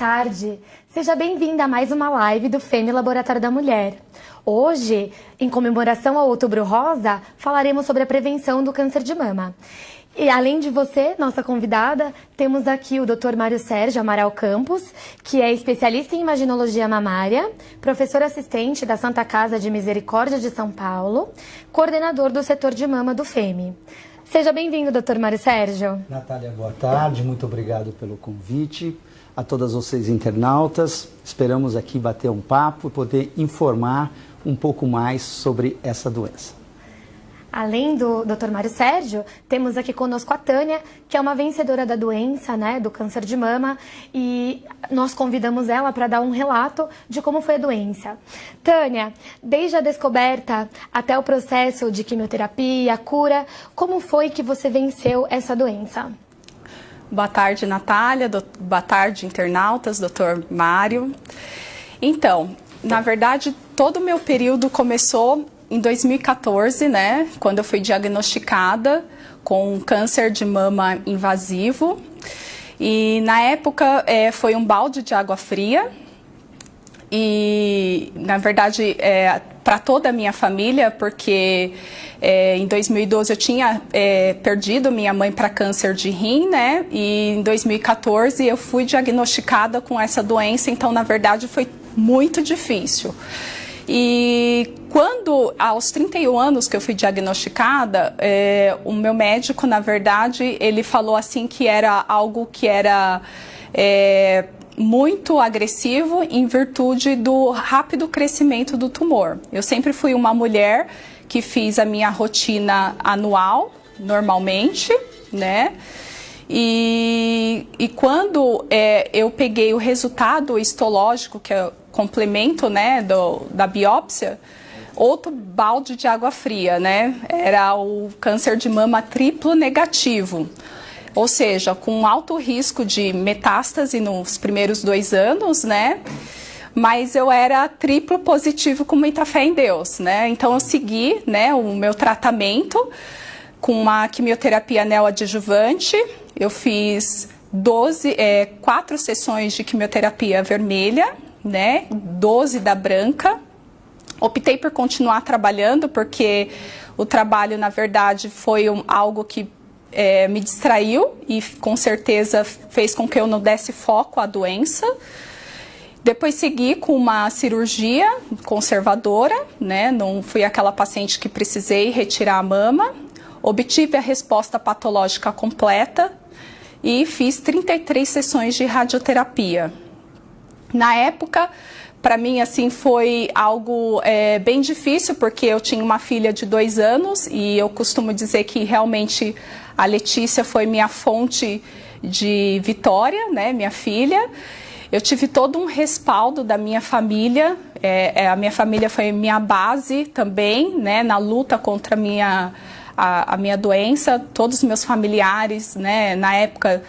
tarde. Seja bem-vinda a mais uma live do FEME Laboratório da Mulher. Hoje, em comemoração ao Outubro Rosa, falaremos sobre a prevenção do câncer de mama. E além de você, nossa convidada, temos aqui o Dr. Mário Sérgio Amaral Campos, que é especialista em imaginologia mamária, professor assistente da Santa Casa de Misericórdia de São Paulo, coordenador do setor de mama do FEME. Seja bem-vindo, Dr. Mário Sérgio. Natália, boa tarde, muito obrigado pelo convite. A todas vocês internautas, esperamos aqui bater um papo e poder informar um pouco mais sobre essa doença. Além do Dr. Mário Sérgio, temos aqui conosco a Tânia, que é uma vencedora da doença, do câncer de mama, e nós convidamos ela para dar um relato de como foi a doença. Tânia, desde a descoberta até o processo de quimioterapia, cura, como foi que você venceu essa doença? Boa tarde, Natália. Boa tarde, internautas, Dr. Mário. Então, na verdade, todo o meu período começou em 2014, quando eu fui diagnosticada com câncer de mama invasivo. E na época foi um balde de água fria. E, na verdade, para toda a minha família, porque em 2012 eu tinha perdido minha mãe para câncer de rim, e em 2014 eu fui diagnosticada com essa doença, então, na verdade, foi muito difícil. E quando, aos 31 anos que eu fui diagnosticada, o meu médico, na verdade, ele falou assim que era algo que era muito agressivo em virtude do rápido crescimento do tumor. Eu sempre fui uma mulher que fiz a minha rotina anual, normalmente, E quando eu peguei o resultado histológico, que é o complemento, da biópsia, outro balde de água fria, Era o câncer de mama triplo negativo. Ou seja, com alto risco de metástase nos primeiros 2 anos, Mas eu era triplo positivo com muita fé em Deus, Então eu segui, o meu tratamento com uma quimioterapia neoadjuvante. Eu fiz 4 sessões de quimioterapia vermelha, 12 da branca. Optei por continuar trabalhando porque o trabalho, na verdade, foi algo que me distraiu e com certeza fez com que eu não desse foco à doença. Depois segui com uma cirurgia conservadora, Não fui aquela paciente que precisei retirar a mama. Obtive a resposta patológica completa e fiz 33 sessões de radioterapia. Na época, para mim, assim, foi algo bem difícil, porque eu tinha uma filha de 2 anos e eu costumo dizer que realmente a Letícia foi minha fonte de vitória, Minha filha. Eu tive todo um respaldo da minha família, a minha família foi minha base também, Na luta contra a minha doença. Todos os meus familiares, na época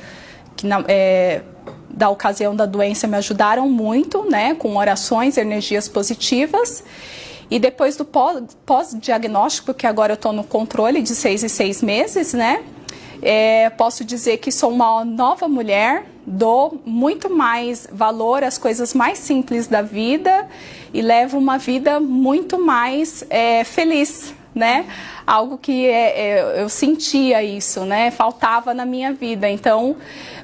da ocasião da doença, me ajudaram muito, com orações, energias positivas. E depois do pós-diagnóstico, que agora eu estou no controle de 6 em 6 meses, posso dizer que sou uma nova mulher, dou muito mais valor às coisas mais simples da vida e levo uma vida muito mais feliz, Algo que eu sentia isso, Faltava na minha vida. Então,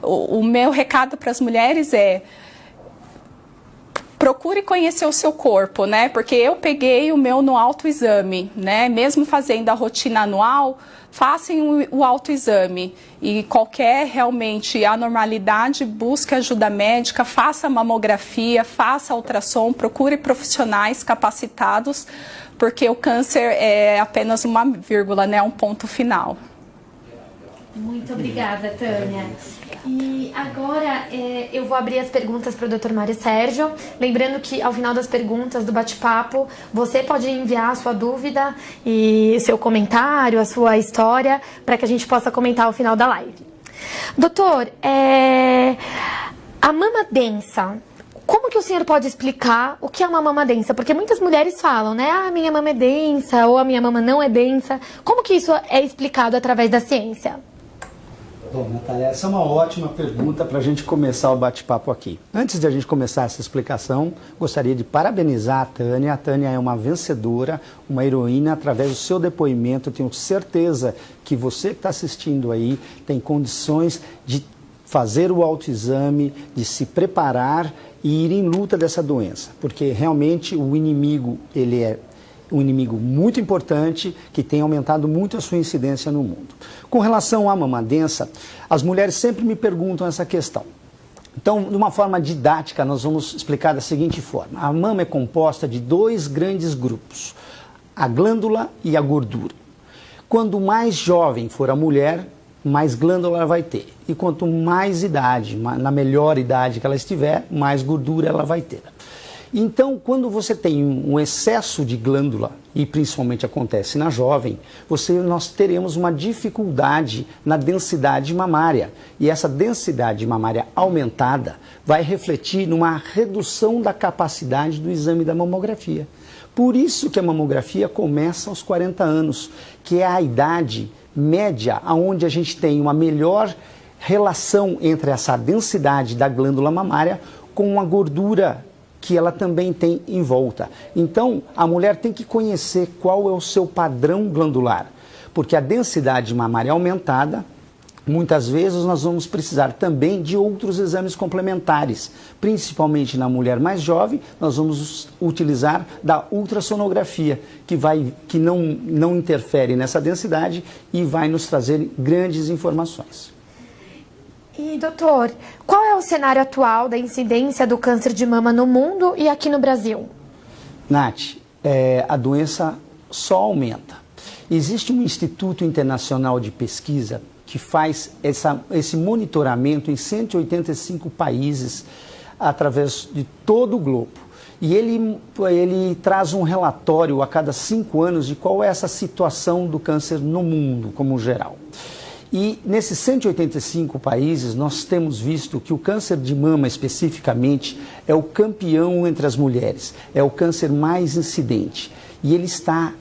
o meu recado para as mulheres procure conhecer o seu corpo, Porque eu peguei o meu no autoexame, Mesmo fazendo a rotina anual, façam o autoexame. E qualquer realmente anormalidade, busque ajuda médica, faça mamografia, faça ultrassom, procure profissionais capacitados, porque o câncer é apenas uma vírgula, um ponto final. Muito obrigada, Tânia. E agora eu vou abrir as perguntas para o Dr. Mário Sérgio. Lembrando que ao final das perguntas do bate-papo, você pode enviar a sua dúvida e seu comentário, a sua história, para que a gente possa comentar ao final da live. Doutor, a mama densa, como que o senhor pode explicar o que é uma mama densa? Porque muitas mulheres falam, a minha mama é densa ou a minha mama não é densa. Como que isso é explicado através da ciência? Bom, Natália, essa é uma ótima pergunta para a gente começar o bate-papo aqui. Antes de a gente começar essa explicação, gostaria de parabenizar a Tânia. A Tânia é uma vencedora, uma heroína. Através do seu depoimento, eu tenho certeza que você que está assistindo aí tem condições de fazer o autoexame, de se preparar e ir em luta dessa doença. Porque realmente o inimigo, ele é um inimigo muito importante que tem aumentado muito a sua incidência no mundo. Com relação à mama densa, as mulheres sempre me perguntam essa questão. Então, de uma forma didática, nós vamos explicar da seguinte forma. A mama é composta de dois grandes grupos, a glândula e a gordura. Quanto mais jovem for a mulher, mais glândula ela vai ter. E quanto mais idade, na melhor idade que ela estiver, mais gordura ela vai ter. Então, quando você tem um excesso de glândula, e principalmente acontece na jovem, nós teremos uma dificuldade na densidade mamária. E essa densidade mamária aumentada vai refletir numa redução da capacidade do exame da mamografia. Por isso que a mamografia começa aos 40 anos, que é a idade média onde a gente tem uma melhor relação entre essa densidade da glândula mamária com a gordura que ela também tem em volta. Então, a mulher tem que conhecer qual é o seu padrão glandular, porque a densidade mamária aumentada, muitas vezes nós vamos precisar também de outros exames complementares, principalmente na mulher mais jovem, nós vamos utilizar da ultrassonografia, que não interfere nessa densidade e vai nos trazer grandes informações. E, doutor, qual é o cenário atual da incidência do câncer de mama no mundo e aqui no Brasil? Nath, a doença só aumenta. Existe um Instituto Internacional de Pesquisa que faz esse monitoramento em 185 países através de todo o globo. E ele traz um relatório a cada 5 anos de qual é essa situação do câncer no mundo, como geral. E nesses 185 países, nós temos visto que o câncer de mama, especificamente, é o campeão entre as mulheres, é o câncer mais incidente. E ele está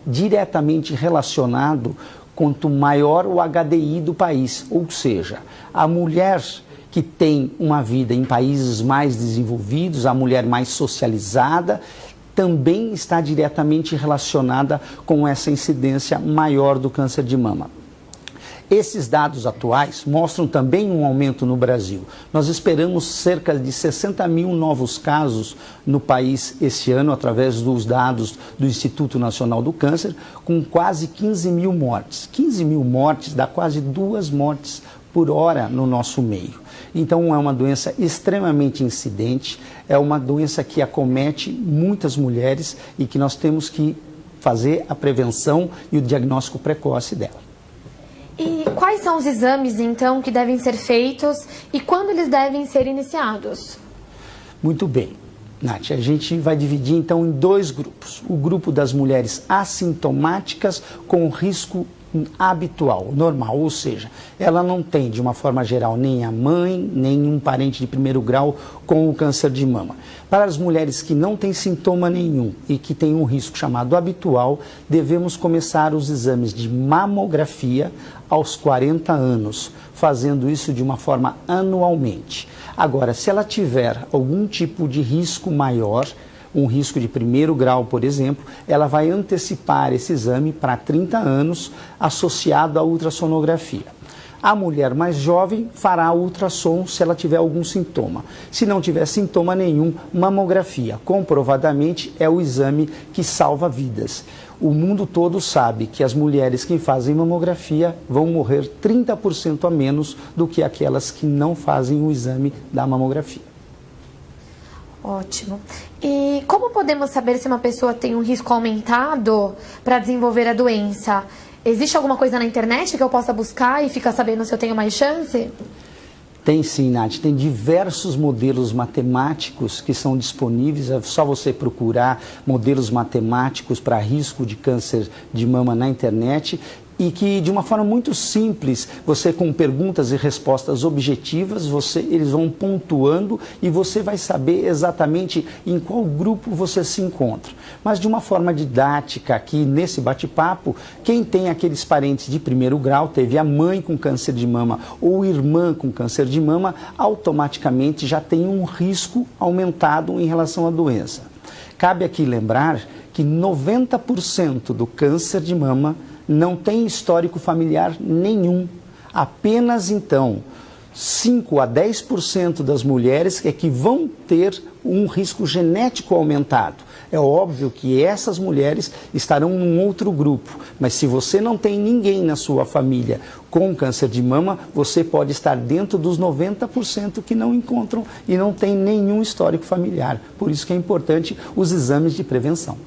diretamente relacionado quanto maior o HDI do país, ou seja, a mulher que tem uma vida em países mais desenvolvidos, a mulher mais socializada, também está diretamente relacionada com essa incidência maior do câncer de mama. Esses dados atuais mostram também um aumento no Brasil. Nós esperamos cerca de 60 mil novos casos no país esse ano, através dos dados do Instituto Nacional do Câncer, com quase 15 mil mortes. 15 mil mortes dá quase 2 mortes por hora no nosso meio. Então é uma doença extremamente incidente, é uma doença que acomete muitas mulheres e que nós temos que fazer a prevenção e o diagnóstico precoce dela. E quais são os exames, então, que devem ser feitos e quando eles devem ser iniciados? Muito bem, Nath. A gente vai dividir, então, em 2 grupos. O grupo das mulheres assintomáticas com risco habitual, normal, ou seja, ela não tem, de uma forma geral, nem a mãe, nem um parente de primeiro grau com o câncer de mama. Para as mulheres que não têm sintoma nenhum e que têm um risco chamado habitual, devemos começar os exames de mamografia aos 40 anos, fazendo isso de uma forma anualmente. Agora, se ela tiver algum tipo de risco maior, um risco de primeiro grau, por exemplo, ela vai antecipar esse exame para 30 anos associado à ultrassonografia. A mulher mais jovem fará ultrassom se ela tiver algum sintoma. Se não tiver sintoma nenhum, mamografia. Comprovadamente é o exame que salva vidas. O mundo todo sabe que as mulheres que fazem mamografia vão morrer 30% a menos do que aquelas que não fazem o exame da mamografia. Ótimo. E como podemos saber se uma pessoa tem um risco aumentado para desenvolver a doença? Existe alguma coisa na internet que eu possa buscar e ficar sabendo se eu tenho mais chance? Tem sim, Nath. Tem diversos modelos matemáticos que são disponíveis. É só você procurar modelos matemáticos para risco de câncer de mama na internet. e que de uma forma muito simples, você com perguntas e respostas objetivas, eles vão pontuando e você vai saber exatamente em qual grupo você se encontra. Mas de uma forma didática, aqui nesse bate-papo, quem tem aqueles parentes de primeiro grau, teve a mãe com câncer de mama ou irmã com câncer de mama, automaticamente já tem um risco aumentado em relação à doença. Cabe aqui lembrar que 90% do câncer de mama não tem histórico familiar nenhum. Apenas então 5 a 10% das mulheres é que vão ter um risco genético aumentado. É óbvio que essas mulheres estarão num outro grupo, mas se você não tem ninguém na sua família com câncer de mama, você pode estar dentro dos 90% que não encontram e não tem nenhum histórico familiar. Por isso que é importante os exames de prevenção.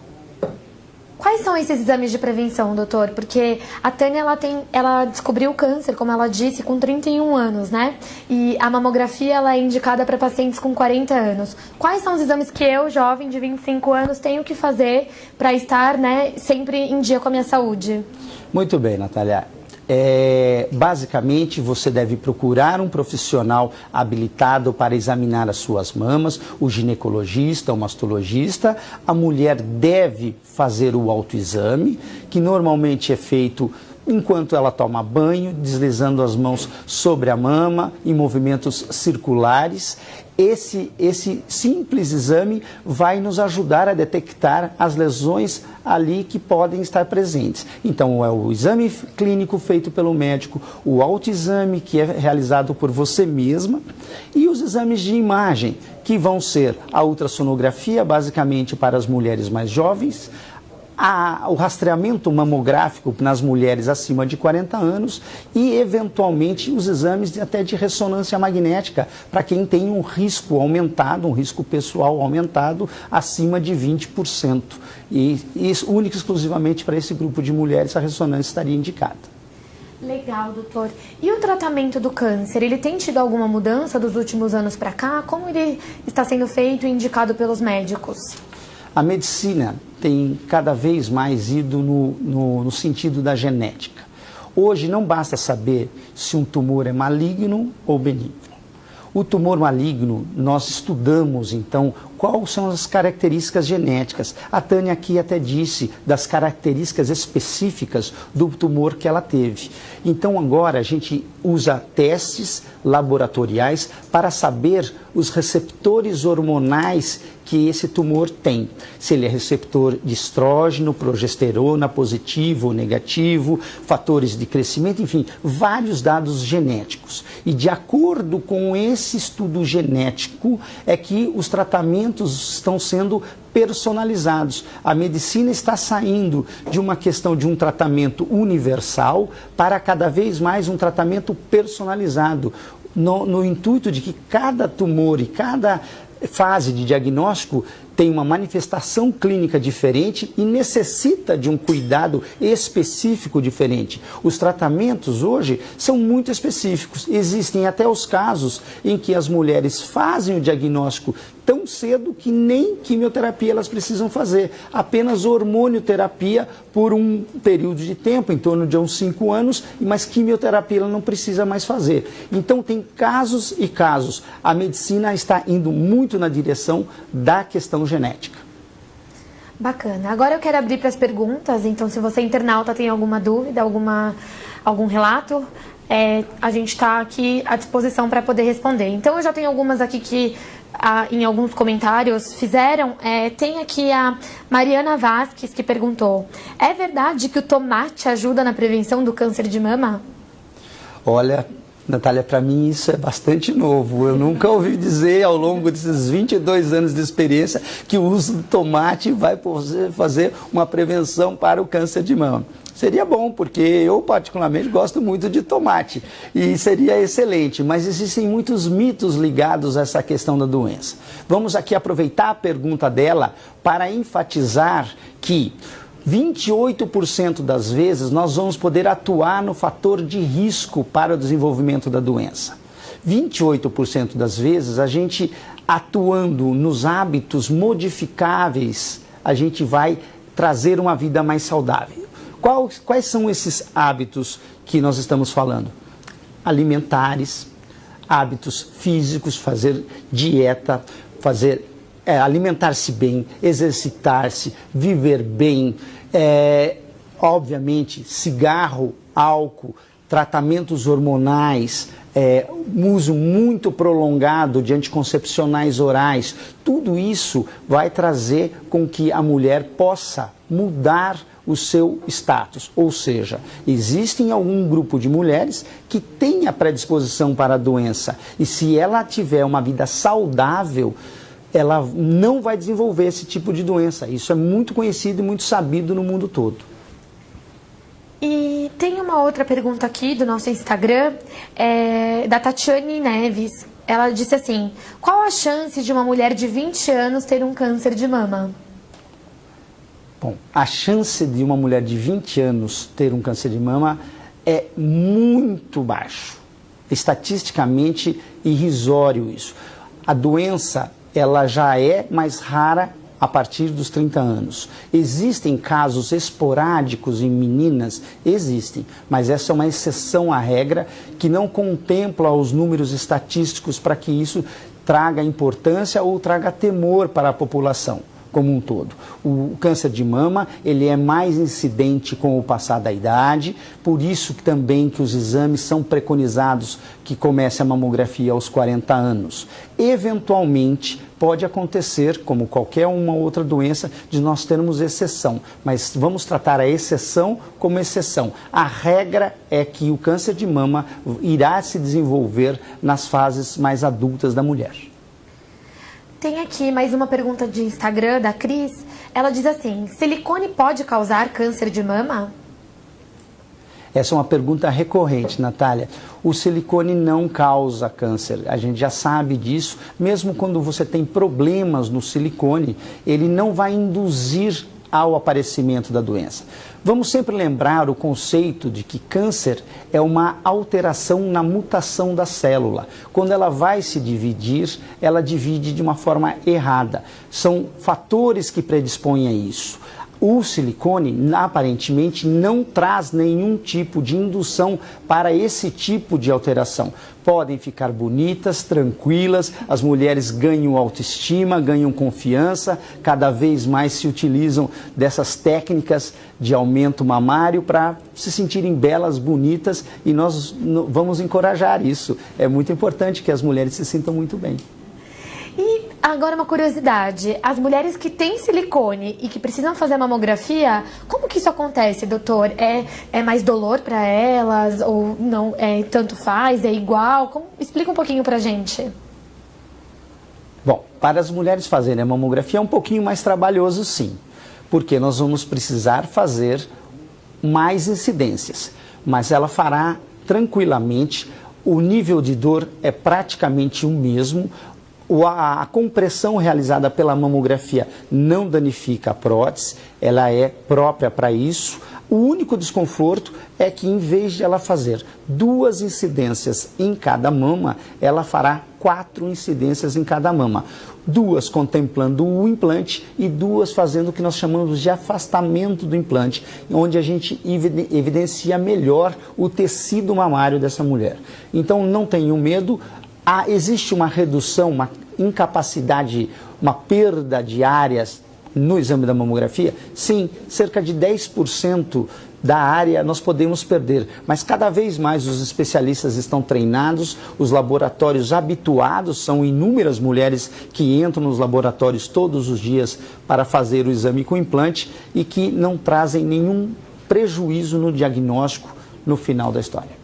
Quais são esses exames de prevenção, doutor? Porque a Tânia, ela descobriu o câncer, como ela disse, com 31 anos, né? E a mamografia, ela é indicada para pacientes com 40 anos. Quais são os exames que eu, jovem de 25 anos, tenho que fazer para estar, né, sempre em dia com a minha saúde? Muito bem, Natália. Basicamente, você deve procurar um profissional habilitado para examinar as suas mamas, o ginecologista, o mastologista. A mulher deve fazer o autoexame, que normalmente é feito enquanto ela toma banho, deslizando as mãos sobre a mama, em movimentos circulares. Esse simples exame vai nos ajudar a detectar as lesões ali que podem estar presentes. Então, é o exame clínico feito pelo médico, o autoexame que é realizado por você mesma e os exames de imagem, que vão ser a ultrassonografia, basicamente para as mulheres mais jovens, o rastreamento mamográfico nas mulheres acima de 40 anos e, eventualmente, os exames até de ressonância magnética para quem tem um risco aumentado, um risco pessoal aumentado acima de 20%. E único e exclusivamente para esse grupo de mulheres a ressonância estaria indicada. Legal, doutor. E o tratamento do câncer, ele tem tido alguma mudança dos últimos anos para cá? Como ele está sendo feito e indicado pelos médicos? A medicina tem cada vez mais ido no sentido da genética. Hoje não basta saber se um tumor é maligno ou benigno. O tumor maligno, nós estudamos então quais são as características genéticas. A Tânia aqui até disse das características específicas do tumor que ela teve. Então agora a gente usa testes laboratoriais para saber os receptores hormonais que esse tumor tem. Se ele é receptor de estrógeno, progesterona, positivo ou negativo, fatores de crescimento, enfim, vários dados genéticos. E de acordo com esse estudo genético é que os tratamentos estão sendo personalizados. A medicina está saindo de uma questão de um tratamento universal para cada vez mais um tratamento personalizado, no intuito de que cada tumor e cada fase de diagnóstico tem uma manifestação clínica diferente e necessita de um cuidado específico diferente. Os tratamentos hoje são muito específicos. Existem até os casos em que as mulheres fazem o diagnóstico tão cedo que nem quimioterapia elas precisam fazer, apenas hormonioterapia por um período de tempo, em torno de uns 5 anos, mas quimioterapia ela não precisa mais fazer. Então tem casos e casos. A medicina está indo muito na direção da questão genética. Bacana. Agora eu quero abrir para as perguntas, então se você internauta tem alguma dúvida, algum relato, a gente está aqui à disposição para poder responder. Então eu já tenho algumas aqui que em alguns comentários fizeram. Tem aqui a Mariana Vasques que perguntou: é verdade que o tomate ajuda na prevenção do câncer de mama? Olha, Natália, para mim isso é bastante novo. Eu nunca ouvi dizer ao longo desses 22 anos de experiência que o uso do tomate vai fazer uma prevenção para o câncer de mama. Seria bom, porque eu particularmente gosto muito de tomate e seria excelente, mas existem muitos mitos ligados a essa questão da doença. Vamos aqui aproveitar a pergunta dela para enfatizar que 28% das vezes nós vamos poder atuar no fator de risco para o desenvolvimento da doença. 28% das vezes a gente atuando nos hábitos modificáveis, a gente vai trazer uma vida mais saudável. Quais são esses hábitos que nós estamos falando? Alimentares, hábitos físicos, fazer dieta, alimentar-se bem, exercitar-se, viver bem, obviamente, cigarro, álcool, tratamentos hormonais, uso muito prolongado de anticoncepcionais orais, tudo isso vai trazer com que a mulher possa mudar o seu status, ou seja, existe algum grupo de mulheres que tem a predisposição para a doença e se ela tiver uma vida saudável, ela não vai desenvolver esse tipo de doença. Isso é muito conhecido e muito sabido no mundo todo. E tem uma outra pergunta aqui do nosso Instagram, da Tatiane Neves. Ela disse assim: qual a chance de uma mulher de 20 anos ter um câncer de mama? Bom, a chance de uma mulher de 20 anos ter um câncer de mama é muito baixo. Estatisticamente irrisório isso. A doença, ela já é mais rara a partir dos 30 anos. Existem casos esporádicos em meninas? Existem, mas essa é uma exceção à regra que não contempla os números estatísticos para que isso traga importância ou traga temor para a população como um todo. O câncer de mama, ele é mais incidente com o passar da idade, por isso que também que os exames são preconizados que comece a mamografia aos 40 anos. Eventualmente, pode acontecer, como qualquer uma outra doença, de nós termos exceção, mas vamos tratar a exceção como exceção. A regra é que o câncer de mama irá se desenvolver nas fases mais adultas da mulher. Tem aqui mais uma pergunta de Instagram da Cris. Ela diz assim: silicone pode causar câncer de mama? Essa é uma pergunta recorrente, Natália. O silicone não causa câncer, a gente já sabe disso. Mesmo quando você tem problemas no silicone, ele não vai induzir ao aparecimento da doença. Vamos sempre lembrar o conceito de que câncer é uma alteração na mutação da célula. Quando ela vai se dividir, ela divide de uma forma errada. São fatores que predispõem a isso. O silicone, aparentemente, não traz nenhum tipo de indução para esse tipo de alteração. Podem ficar bonitas, tranquilas, as mulheres ganham autoestima, ganham confiança, cada vez mais se utilizam dessas técnicas de aumento mamário para se sentirem belas, bonitas, e nós vamos encorajar isso. É muito importante que as mulheres se sintam muito bem. E agora uma curiosidade, as mulheres que têm silicone e que precisam fazer mamografia, como que isso acontece, doutor? É mais dolor para elas ou não? Tanto faz, é igual? Explica um pouquinho pra gente. Bom, para as mulheres fazerem a mamografia é um pouquinho mais trabalhoso, sim, porque nós vamos precisar fazer mais incidências, mas ela fará tranquilamente, o nível de dor é praticamente o mesmo. A compressão realizada pela mamografia não danifica a prótese, ela é própria para isso. O único desconforto é que, em vez de ela fazer 2 incidências em cada mama, ela fará 4 incidências em cada mama. 2 contemplando o implante e 2 fazendo o que nós chamamos de afastamento do implante, onde a gente evidencia melhor o tecido mamário dessa mulher. Então, não tenham medo. Existe uma redução, uma incapacidade, uma perda de áreas no exame da mamografia? Sim, cerca de 10% da área nós podemos perder, mas cada vez mais os especialistas estão treinados, os laboratórios habituados, são inúmeras mulheres que entram nos laboratórios todos os dias para fazer o exame com implante e que não trazem nenhum prejuízo no diagnóstico no final da história.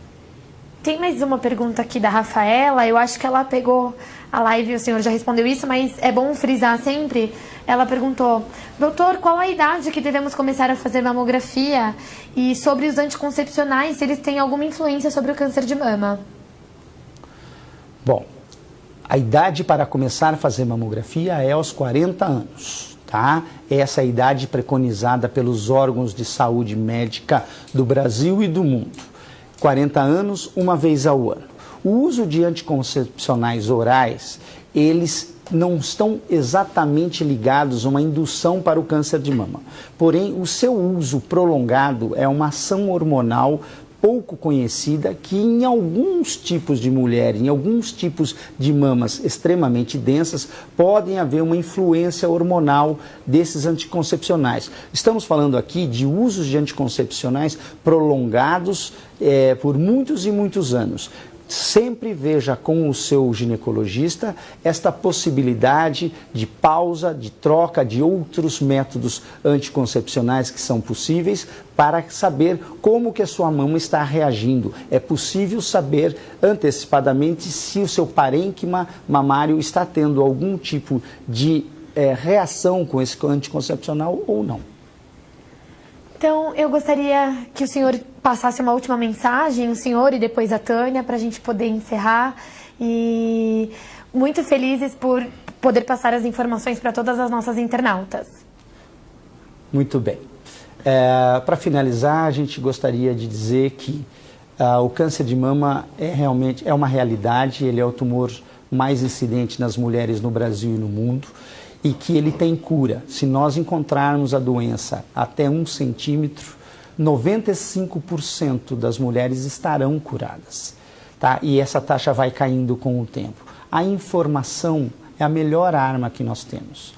Tem mais uma pergunta aqui da Rafaela, eu acho que ela pegou a live, o senhor já respondeu isso, mas é bom frisar sempre. Ela perguntou: doutor, qual a idade que devemos começar a fazer mamografia? E sobre os anticoncepcionais, se eles têm alguma influência sobre o câncer de mama? Bom, a idade para começar a fazer mamografia é aos 40 anos. Tá? Essa é a idade preconizada pelos órgãos de saúde médica do Brasil e do mundo. 40 anos, uma vez ao ano. O uso de anticoncepcionais orais, eles não estão exatamente ligados a uma indução para o câncer de mama. Porém, o seu uso prolongado é uma ação hormonal pouco conhecida que em alguns tipos de mulher, em alguns tipos de mamas extremamente densas, podem haver uma influência hormonal desses anticoncepcionais. Estamos falando aqui de usos de anticoncepcionais prolongados por muitos e muitos anos. Sempre veja com o seu ginecologista esta possibilidade de pausa, de troca de outros métodos anticoncepcionais que são possíveis para saber como que a sua mama está reagindo. É possível saber antecipadamente se o seu parênquima mamário está tendo algum tipo de reação com esse anticoncepcional ou não. Então, eu gostaria que o senhor passasse uma última mensagem, o senhor e depois a Tânia, para a gente poder encerrar. E muito felizes por poder passar as informações para todas as nossas internautas. Muito bem. Para finalizar, a gente gostaria de dizer que o câncer de mama realmente uma realidade, ele é o tumor mais incidente nas mulheres no Brasil e no mundo, e que ele tem cura. Se nós encontrarmos a doença até 1 centímetro, 95% das mulheres estarão curadas, tá? E essa taxa vai caindo com o tempo. A informação é a melhor arma que nós temos.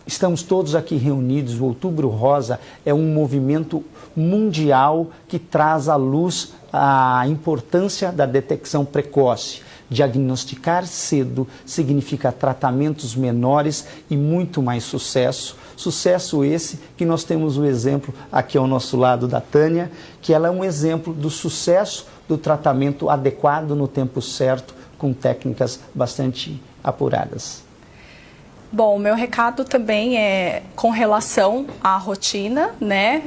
Estamos todos aqui reunidos, o Outubro Rosa é um movimento mundial que traz à luz a importância da detecção precoce. Diagnosticar cedo significa tratamentos menores e muito mais sucesso. Sucesso esse que nós temos o exemplo aqui ao nosso lado da Tânia, que ela é um exemplo do sucesso do tratamento adequado no tempo certo, com técnicas bastante apuradas. Bom, meu recado também é com relação à rotina, né?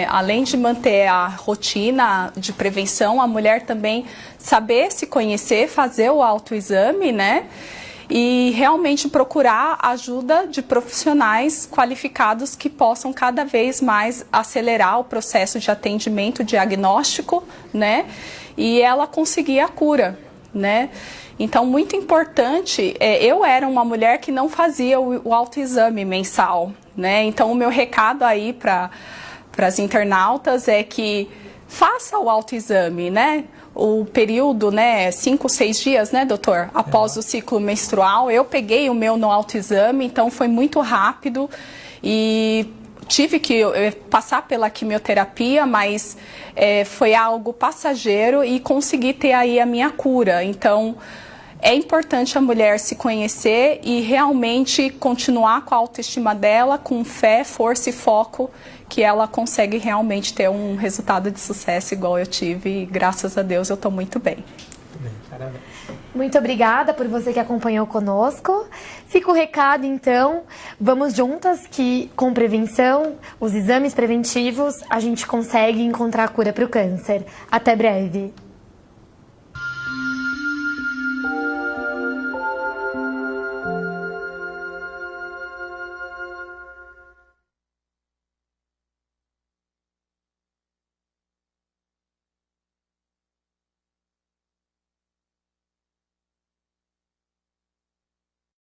Além de manter a rotina de prevenção, a mulher também saber se conhecer, fazer o autoexame, né? E realmente procurar ajuda de profissionais qualificados que possam cada vez mais acelerar o processo de atendimento diagnóstico, né? E ela conseguir a cura, né? Então, muito importante, eu era uma mulher que não fazia o autoexame mensal, né? Então, o meu recado aí para as internautas é que faça o autoexame, né? O período, né, 5, 6 dias, né, doutor? Após o ciclo menstrual, eu peguei o meu no autoexame, então foi muito rápido e tive que passar pela quimioterapia, mas foi algo passageiro e consegui ter aí a minha cura. Então, é importante a mulher se conhecer e realmente continuar com a autoestima dela, com fé, força e foco, que ela consegue realmente ter um resultado de sucesso igual eu tive. E graças a Deus eu estou muito bem. Muito bem, parabéns. Muito obrigada por você que acompanhou conosco. Fica o recado, então. Vamos juntas que, com prevenção, os exames preventivos, a gente consegue encontrar a cura para o câncer. Até breve.